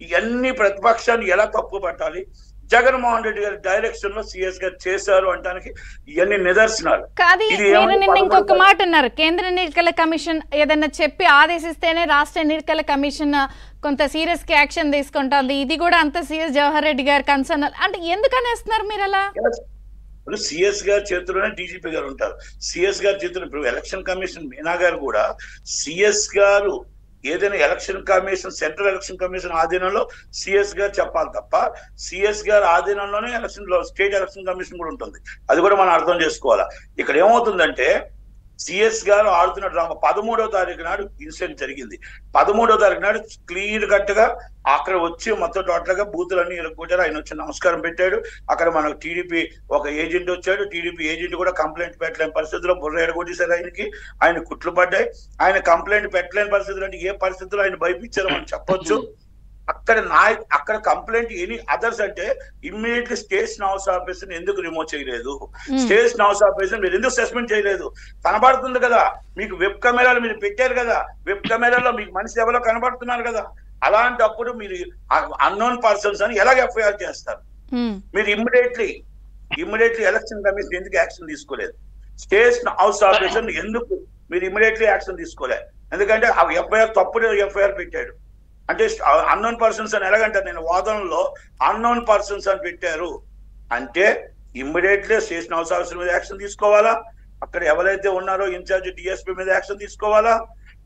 ఇవన్నీ ప్రతిపక్షాన్ని ఎలా తప్పు పట్టాలి, జగన్మోహన్ రెడ్డి గారి డైరెక్షన్ లో సిఎస్ గారు చేశారు అంటానికి ఇవన్నీ నిదర్శనాలు. కాదు, మీరు నిన్న ఇంకొక మాట అన్నారు, కేంద్ర ఎన్నికల కమిషన్ ఏదన్నా చెప్పి ఆదేశిస్తేనే రాష్ట్ర ఎన్నికల కమిషన్ కొంత సీరియస్ గా యాక్షన్ తీసుకుంటుంది, ఇది కూడా అంత సీఎస్ జవహర్ రెడ్డి గారు కన్సర్న్ అంటే ఎందుకనేస్తున్నారు మీరు అలా? ఇప్పుడు సిఎస్ గారి చేతిలోనే డీజీపీ గారు ఉంటారు. సిఎస్ గారి చేతిలో ఇప్పుడు ఎలక్షన్ కమిషన్ మీనా గారు కూడా సిఎస్ గారు ఏదైనా election commission central election commission ఆధీనంలో సిఎస్ గారు చెప్పాలి తప్ప సిఎస్ గారు ఆధీనంలోనే స్టేట్ ఎలక్షన్ కమిషన్ కూడా ఉంటుంది. అది కూడా మనం అర్థం చేసుకోవాలా. ఇక్కడ ఏమవుతుందంటే సిఎస్ గారు ఆడుతున్న డ్రామా 13వ తారీఖు నాడు ఇన్సిడెంట్ జరిగింది. 13వ తారీఖు నాడు క్లియర్ కట్ గా అక్కడ వచ్చి మొత్తం టోటల్ గా బూతులన్నీ ఇరగొట్టారు. ఆయన వచ్చి నమస్కారం పెట్టాడు. అక్కడ మనకు టీడీపీ ఒక ఏజెంట్ వచ్చాడు. టీడీపీ ఏజెంట్ కూడా కంప్లైంట్ పెట్టలేని పరిస్థితుల్లో బుర్ర ఎడగొట్టేశారు. ఆయన కుట్లు పడ్డాయి. ఆయన కంప్లైంట్ పెట్టలేని పరిస్థితులు అంటే ఏ పరిస్థితుల్లో ఆయన భయపించారో మనం చెప్పొచ్చు. అక్కడ కంప్లైంట్ ఎనీ అదర్స్ అంటే ఇమ్మీడియట్లీ స్టేషన్ హౌస్ ఆఫీసర్ ఎందుకు రిమూవ్ చేయలేదు, స్టేషన్ హౌస్ ఆఫీసర్ మీరు ఎందుకు సస్పెండ్ చేయలేదు? కనబడుతుంది కదా మీకు, వెబ్ కెమెరాలు మీరు పెట్టారు కదా, వెబ్ కెమెరాలో మీకు మనిషి ఎవరో కనబడుతున్నారు కదా. అలాంటప్పుడు మీరు అన్నోన్ పర్సన్స్ అని ఎలాగ ఎఫ్ఐఆర్ చేస్తారు? మీరు ఇమ్మీడియట్లీ ఎలక్షన్ కమిషన్ ఎందుకు యాక్షన్ తీసుకోలేదు? స్టేషన్ హౌస్ ఆఫీసర్ ఎందుకు మీరు ఇమ్మీడియట్లీ యాక్షన్ తీసుకోలేదు? ఎందుకంటే ఆ ఎఫ్ఐఆర్ తప్పుడు ఎఫ్ఐఆర్ పెట్టాడు. అంటే అన్నోన్ పర్సన్స్ అని ఎలాగంటారు? నేను వాదనలో అన్నోన్ పర్సన్స్ అని పెట్టారు అంటే ఇమ్మీడియట్లీ స్టేషన్ హౌస్ ఆఫీసర్ మీద యాక్షన్ తీసుకోవాలా, అక్కడ ఎవరైతే ఉన్నారో ఇన్ఛార్జ్ డిఎస్పీ మీద యాక్షన్ తీసుకోవాలా.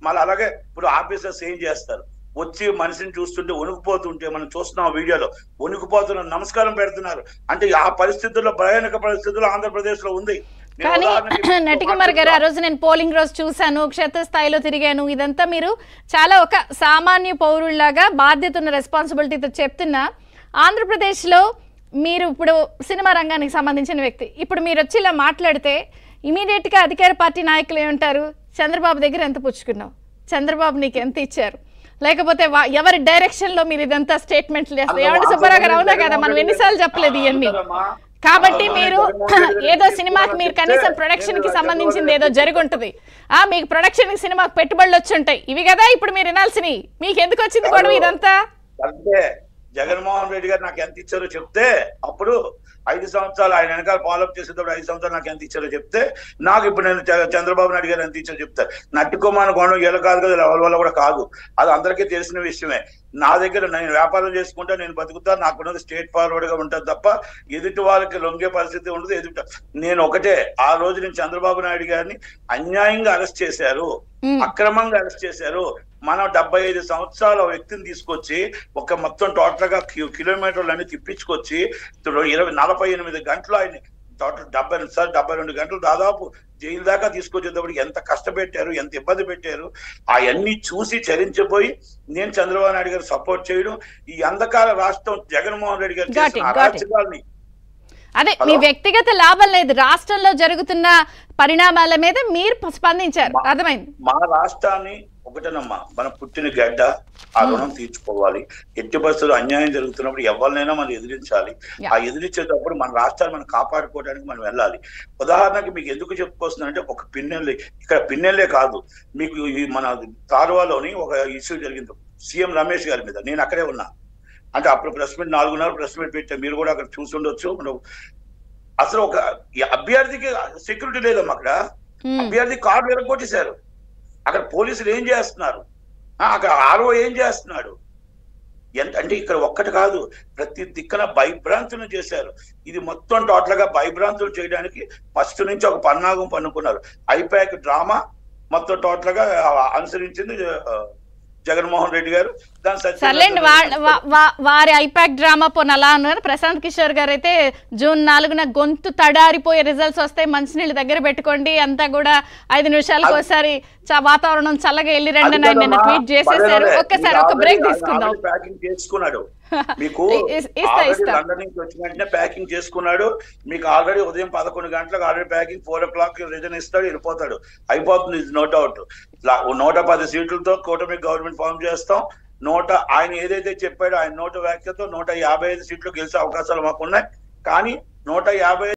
మళ్ళీ అలాగే ఇప్పుడు ఆఫీసర్స్ ఏం చేస్తారు, వచ్చి మనిషిని చూస్తుంటే వణుకుపోతుంటే మనం చూస్తున్నాం వీడియోలో, వణుకుపోతున్నారు, నమస్కారం పెడుతున్నారు. అంటే ఆ పరిస్థితుల్లో భయానక పరిస్థితుల్లో ఆంధ్రప్రదేశ్ లో ఉంది. కానీ నటికుమార్ గారు, ఆ రోజు నేను పోలింగ్ రోజు చూశాను, క్షేత్రస్థాయిలో తిరిగాను, ఇదంతా మీరు చాలా ఒక సామాన్య పౌరుల్లాగా బాధ్యత ఉన్న రెస్పాన్సిబిలిటీతో చెప్తున్నా. ఆంధ్రప్రదేశ్లో మీరు ఇప్పుడు సినిమా రంగానికి సంబంధించిన వ్యక్తి, ఇప్పుడు మీరు వచ్చి ఇలా మాట్లాడితే ఇమీడియట్గా అధికార పార్టీ నాయకులు ఏమంటారు? చంద్రబాబు దగ్గర ఎంత పుచ్చుకున్నావు, చంద్రబాబు నీకు ఎంత ఇచ్చారు, లేకపోతే ఎవరి డైరెక్షన్ లో మీరు ఇదంతా స్టేట్మెంట్లు చేస్తారు? ఏమంటే సుబ్బారావు గారు అవునా కదా, మనం ఎన్నిసార్లు చెప్పలేదు ఇవన్నీ. కాబట్టి మీరు ఏదో సినిమాకి మీరు కనీసం ప్రొడక్షన్ కి సంబంధించింది ఏదో జరుగుంటది, మీకు ప్రొడక్షన్ కి సినిమాకి పెట్టుబడులు వచ్చి ఉంటాయి, ఇవి కదా ఇప్పుడు మీరు వినాల్సినవి. మీకు ఎందుకు వచ్చింది గొడవ ఇదంతా? అంటే జగన్మోహన్ రెడ్డి గారు నాకు ఎంత ఇచ్చారో చెప్తే, అప్పుడు 5 సంవత్సరాలు ఆయన వెనకాల ఫాలోఅప్ చేసేటప్పుడు 5 సంవత్సరాలు నాకు ఎంత ఇచ్చారో చెప్తే, నాకు ఇప్పుడు నేను చంద్రబాబు నాయుడు గారు ఎంత ఇచ్చారో చెప్తారు. నట్టుకోమని కొనడం ఎలా కాదు కదా, ఎవరి వల్ల కూడా కాదు, అది అందరికీ తెలిసిన విషయమే. నా దగ్గర నేను వ్యాపారం చేసుకుంటా, నేను బతుకుతా, నాకున్నది స్ట్రేట్ ఫార్వర్డ్ గా ఉంటుంది తప్ప ఎదుటి వాళ్ళకి లొంగే పరిస్థితి ఉండదు. నేను ఒకటే, ఆ రోజు నేను చంద్రబాబు నాయుడు గారిని అన్యాయంగా అరెస్ట్ చేశారు, అక్రమంగా అరెస్ట్ చేశారు. మనం 75 సంవత్సరాల వ్యక్తిని తీసుకొచ్చి ఒక మొత్తం టోటల్ గా కిలోమీటర్లు అన్ని తిప్పించుకొచ్చి 48 గంటలు ఆయన టోటల్ 72 గంటలు దాదాపు జైలు దాకా తీసుకొచ్చేటప్పుడు ఎంత కష్టపెట్టారు, ఎంత ఇబ్బంది పెట్టారు. అవన్నీ చూసి చరించిపోయి నేను చంద్రబాబు నాయుడు గారు సపోర్ట్ చేయడం, ఈ అంధకార రాష్ట్రం జగన్మోహన్ రెడ్డి గారు చేసిన అరాచకాల్ని, అదే మీ వ్యక్తిగత లాభం లేదు, రాష్ట్రంలో జరుగుతున్న పరిణామాల మీద మీరు స్పందించారు, అర్థమైంది. మా రాష్ట్రాన్ని ఒకటేనమ్మా, మనం పుట్టిన గడ్డ, ఆ రుణం తీర్చుకోవాలి. ఎట్టి పరిస్థితుల్లో అన్యాయం జరుగుతున్నప్పుడు ఎవరినైనా మనం ఎదిరించాలి. ఆ ఎదిరించేటప్పుడు మన రాష్ట్రాన్ని మనం కాపాడుకోవడానికి మనం వెళ్ళాలి. ఉదాహరణకి మీకు ఎందుకు చెప్పుకొస్తున్నానంటే, ఒక పిన్నెల్లి, ఇక్కడ పిన్నెల్లే కాదు, మీకు మన తారువాలోని ఒక ఇష్యూ జరిగింది సీఎం రమేష్ గారి మీద. నేను అక్కడే ఉన్నా, అంటే అప్పుడు ప్రెస్ మీట్ 4:30 ప్రెస్ మీట్ పెట్టా, మీరు కూడా అక్కడ చూసుండొచ్చు. అసలు ఒక అభ్యర్థికి సెక్యూరిటీ లేదమ్మా, అక్కడ అభ్యర్థి కార్డు వెరగొట్టేశారు. అక్కడ పోలీసులు ఏం చేస్తున్నారు, అక్కడ ఆర్ఓ ఏం చేస్తున్నాడు, అంటే ఇక్కడ ఒక్కటి కాదు, ప్రతి దిక్కున భయభ్రాంతులను చేశారు. ఇది మొత్తం టోటల్ గా భయభ్రాంతులు చేయడానికి ఫస్ట్ నుంచి ఒక పన్నాగం పన్నుకున్నారు. ఐపాక్ డ్రామా మొత్తం టోటల్ గా అనుసరించింది జగన్మోహన్ రెడ్డి గారు. సర్లేండి, వారి ఐపాక్ డ్రామా పోనీ అలా అన్నారు. ప్రశాంత్ కిషోర్ గారు అయితే జూన్ 4న గొంతు తడారిపోయే రిజల్ట్స్ వస్తాయి, మంచినీళ్ళు దగ్గర పెట్టుకోండి, అంతా కూడా 5 నిమిషాలకు ఒకసారి వాతావరణం చల్లగా వెళ్ళి రండి అని నిన్న ట్వీట్ చేసేసారు. ఒక్కసారి ఒక బ్రేక్ తీసుకుందాం. ప్యాకింగ్ చేసుకున్నాడు, మీకు లండన్ నుంచి వచ్చిన వెంటనే ప్యాకింగ్ చేసుకున్నాడు. మీకు ఆల్రెడీ ఉదయం 11 గంటలకు ఆల్రెడీ ప్యాకింగ్, 4 o'clock రిజన్ ఇస్తాడు, వెళ్ళిపోతాడు, అయిపోతుంది. ఇది నో డౌట్. 110 సీట్లతో కూటమి గవర్నమెంట్ ఫామ్ చేస్తాం. ఆయన ఏదైతే చెప్పాడో ఆయన నోటు వ్యాఖ్యతో 155 సీట్లు గెలిచే అవకాశాలు మాకున్నాయి. కానీ 150